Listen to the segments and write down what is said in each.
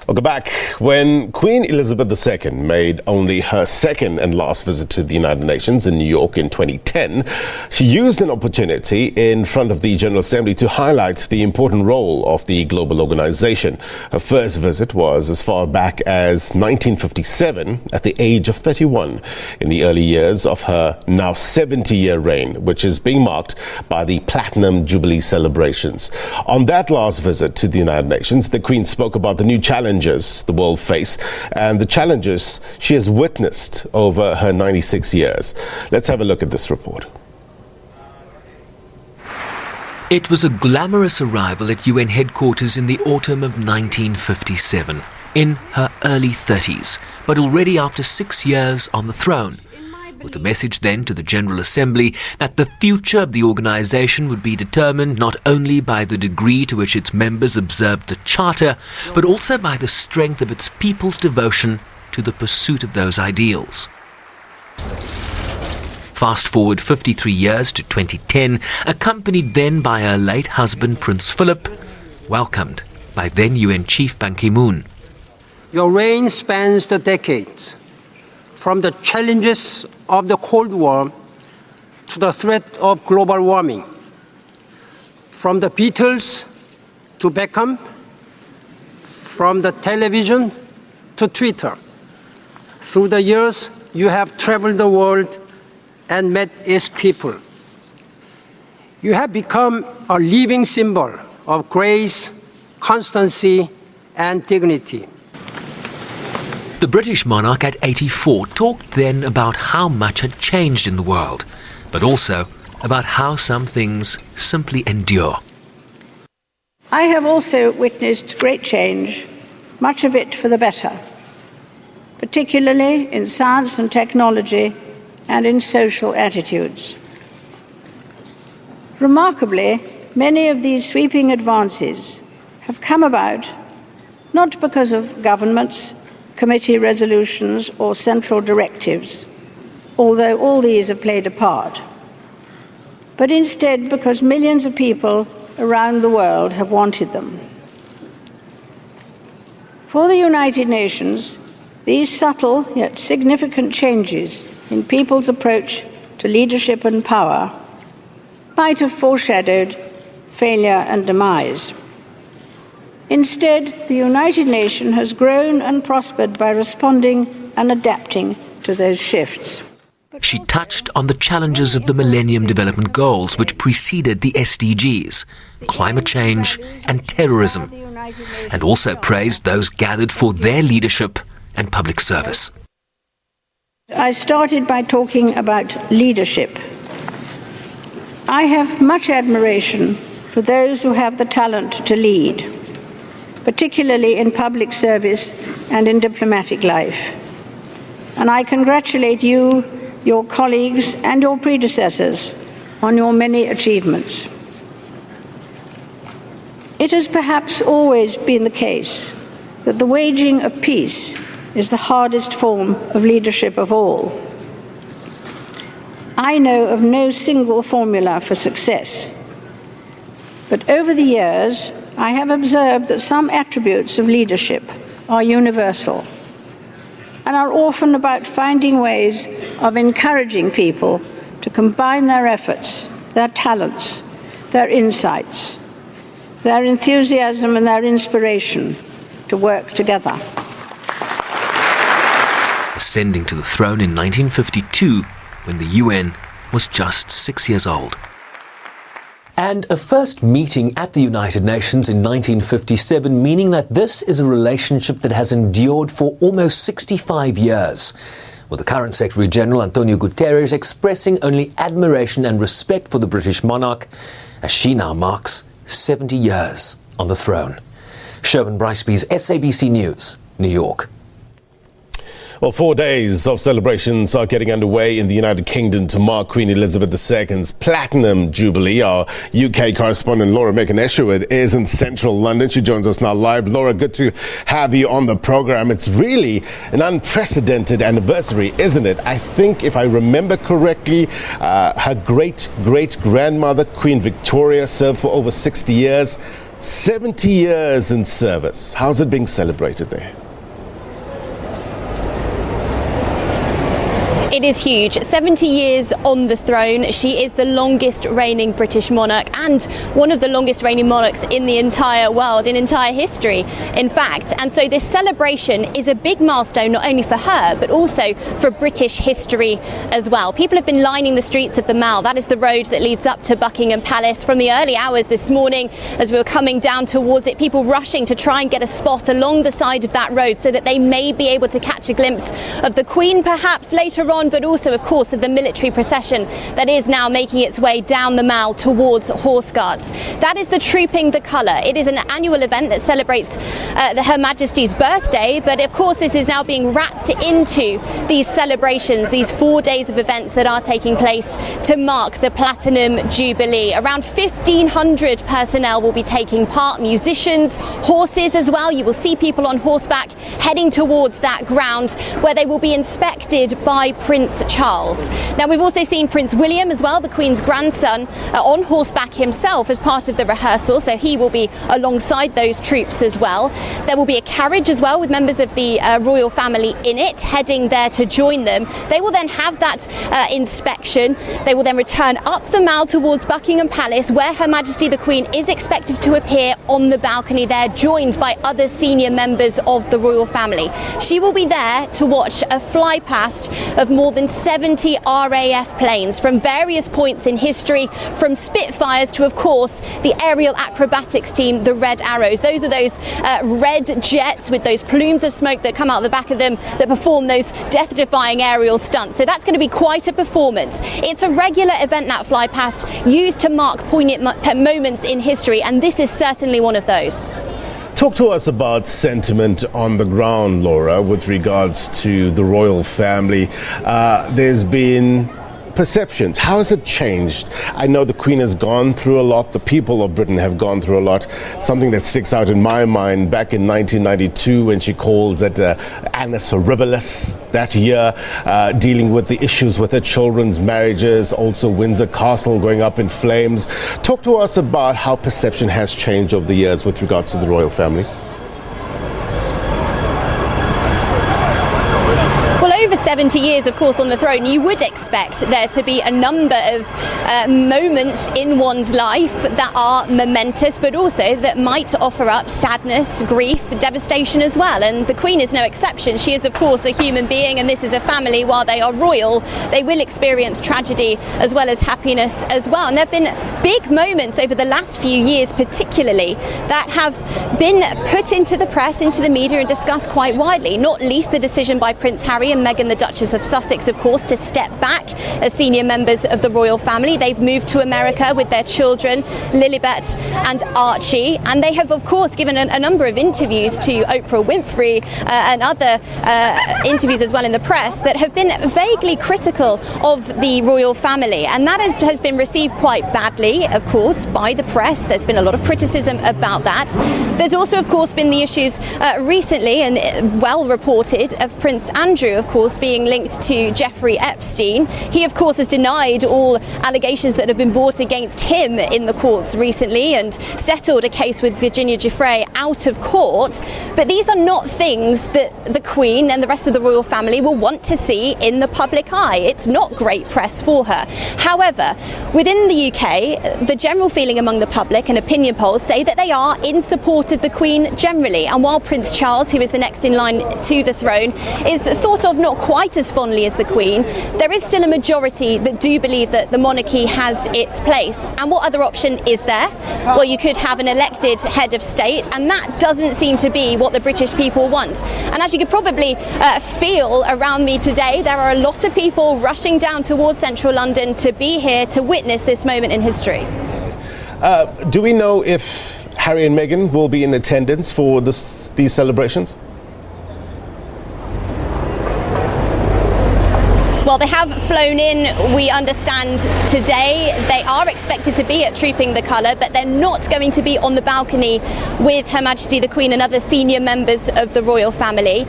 Welcome back. When Queen Elizabeth II made only her second and last visit to the United Nations in New York in 2010, she used an opportunity in front of the General Assembly to highlight the important role of the global organization. Her first visit was as far back as 1957 at the age of 31, in the early years of her now 70-year reign, which is being marked by the Platinum Jubilee celebrations. On that last visit to the United Nations, the Queen spoke about the new challenges the world face and the challenges she has witnessed over her 96 years. Let's have a look at this report. It was a glamorous arrival at UN headquarters in the autumn of 1957, in her early 30s, but already after 6 years on the throne, with the message then to the General Assembly that the future of the organisation would be determined not only by the degree to which its members observed the Charter, but also by the strength of its people's devotion to the pursuit of those ideals. Fast forward 53 years to 2010, accompanied then by her late husband Prince Philip, welcomed by then UN Chief Ban Ki-moon. Your reign spans the decades, from the challenges of the Cold War to the threat of global warming, from the Beatles to Beckham, from the television to Twitter. Through the years, you have traveled the world and met its people. You have become a living symbol of grace, constancy, and dignity. The British monarch at 84 talked then about how much had changed in the world, but also about how some things simply endure. I have also witnessed great change, much of it for the better, particularly in science and technology and in social attitudes. Remarkably, many of these sweeping advances have come about not because of governments, committee resolutions or central directives, although all these have played a part, but instead because millions of people around the world have wanted them. For the United Nations, these subtle yet significant changes in people's approach to leadership and power might have foreshadowed failure and demise. Instead, the United Nations has grown and prospered by responding and adapting to those shifts. She touched on the challenges of the Millennium Development Goals, which preceded the SDGs, climate change and terrorism, and also praised those gathered for their leadership and public service. I started by talking about leadership. I have much admiration for those who have the talent to lead, particularly in public service and in diplomatic life. And I congratulate you, your colleagues, and your predecessors on your many achievements. It has perhaps always been the case that the waging of peace is the hardest form of leadership of all. I know of no single formula for success, but over the years, I have observed that some attributes of leadership are universal and are often about finding ways of encouraging people to combine their efforts, their talents, their insights, their enthusiasm and their inspiration to work together. Ascending to the throne in 1952, when the UN was just 6 years old. And a first meeting at the United Nations in 1957, meaning that this is a relationship that has endured for almost 65 years, with the current Secretary-General Antonio Guterres expressing only admiration and respect for the British monarch as she now marks 70 years on the throne. Sherman Briceby's SABC News, New York. Well, 4 days of celebrations are getting underway in the United Kingdom to mark Queen Elizabeth II's Platinum Jubilee. Our UK correspondent Laura Mekan-Eshewood is in central London. She joins us now live. Laura, good to have you on the program. It's really an unprecedented anniversary, isn't it? I think, if I remember correctly, her great-great-grandmother, Queen Victoria, served for over 60 years. 70 years in service. How's it being celebrated there? It is huge. 70 years on the throne. She is the longest reigning British monarch and one of the longest reigning monarchs in the entire world, in entire history, in fact. And so this celebration is a big milestone, not only for her, but also for British history as well. People have been lining the streets of the Mall. That is the road that leads up to Buckingham Palace from the early hours this morning as we were coming down towards it. People rushing to try and get a spot along the side of that road so that they may be able to catch a glimpse of the Queen perhaps later on, but also, of course, of the military procession that is now making its way down the Mall towards Horse Guards. That is the Trooping the Colour. It is an annual event that celebrates Her Majesty's birthday, but of course this is now being wrapped into these celebrations, these 4 days of events that are taking place to mark the Platinum Jubilee. Around 1,500 personnel will be taking part, musicians, horses as well. You will see people on horseback heading towards that ground where they will be inspected by Prince Charles. Now, we've also seen Prince William as well, the Queen's grandson, on horseback himself as part of the rehearsal, so he will be alongside those troops as well. There will be a carriage as well with members of the royal family in it, heading there to join them. They will then have that inspection. They will then return up the Mall towards Buckingham Palace, where Her Majesty the Queen is expected to appear on the balcony there, joined by other senior members of the royal family. She will be there to watch a fly past of more than 70 RAF planes from various points in history, from Spitfires to, of course, the aerial acrobatics team, the Red Arrows. Those are those red jets with those plumes of smoke that come out the back of them that perform those death-defying aerial stunts. So that's going to be quite a performance. It's a regular event, that fly past, used to mark poignant moments in history, and this is certainly one of those. Talk to us about sentiment on the ground, Laura, with regards to the royal family. There's been perceptions. How has it changed? I know the Queen has gone through a lot. The people of Britain have gone through a lot. Something that sticks out in my mind back in 1992 when she calls it Annus Horribilis that year, dealing with the issues with her children's marriages, also Windsor Castle going up in flames. Talk to us about how perception has changed over the years with regards to the royal family. Over 70 years, of course, on the throne, you would expect there to be a number of moments in one's life that are momentous, but also that might offer up sadness, grief, devastation as well. And the Queen is no exception. She is, of course, a human being, and this is a family. While they are royal, they will experience tragedy as well as happiness as well. And there have been big moments over the last few years, particularly, that have been put into the press, into the media, and discussed quite widely, not least the decision by Prince Harry and Meghan, the Duchess of Sussex, of course, to step back as senior members of the royal family. They've moved to America with their children, Lilibet and Archie, and they have, of course, given a number of interviews to Oprah Winfrey and other interviews as well in the press that have been vaguely critical of the royal family, and that has been received quite badly, of course, by the press. There's been a lot of criticism about that. There's also, of course, been the issues recently and well reported of Prince Andrew, of course, being linked to Jeffrey Epstein. He, of course, has denied all allegations that have been brought against him in the courts recently and settled a case with Virginia Giuffre out of court. But these are not things that the Queen and the rest of the royal family will want to see in the public eye. It's not great press for her. However, within the UK, the general feeling among the public and opinion polls say that they are in support of the Queen generally. And while Prince Charles, who is the next in line to the throne, is thought of not quite as fondly as the Queen, there is still a majority that do believe that the monarchy has its place. And what other option is there? Well, you could have an elected head of state, and that doesn't seem to be what the British people want. And as you could probably feel around me today, there are a lot of people rushing down towards central London to be here to witness this moment in history. Do we know if Harry and Meghan will be in attendance for these celebrations? Well, Well, they have flown in, we understand, today. They are expected to be at Trooping the Colour, but they're not going to be on the balcony with Her Majesty the Queen and other senior members of the royal family.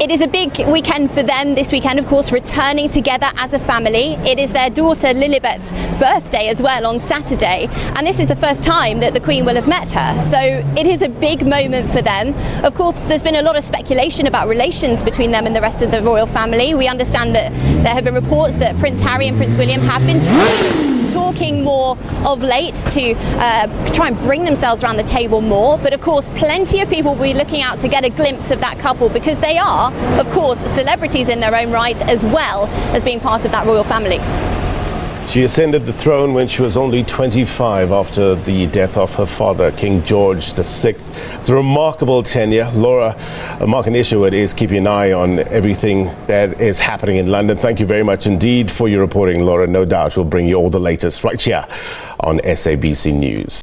It is a big weekend for them this weekend, of course, returning together as a family. It is their daughter Lilibet's birthday as well on Saturday, and this is the first time that the Queen will have met her. So it is a big moment for them. Of course, there's been a lot of speculation about relations between them and the rest of the royal family. We understand that there have been reports that Prince Harry and Prince William have been talking more of late to try and bring themselves around the table more. But of course, plenty of people will be looking out to get a glimpse of that couple, because they are, of course, celebrities in their own right, as well as being part of that royal family. She ascended the throne when she was only 25 after the death of her father, King George VI. It's a remarkable tenure. Laura, Mark and Isherwood is keeping an eye on everything that is happening in London. Thank you very much indeed for your reporting, Laura. No doubt we'll bring you all the latest right here on SABC News.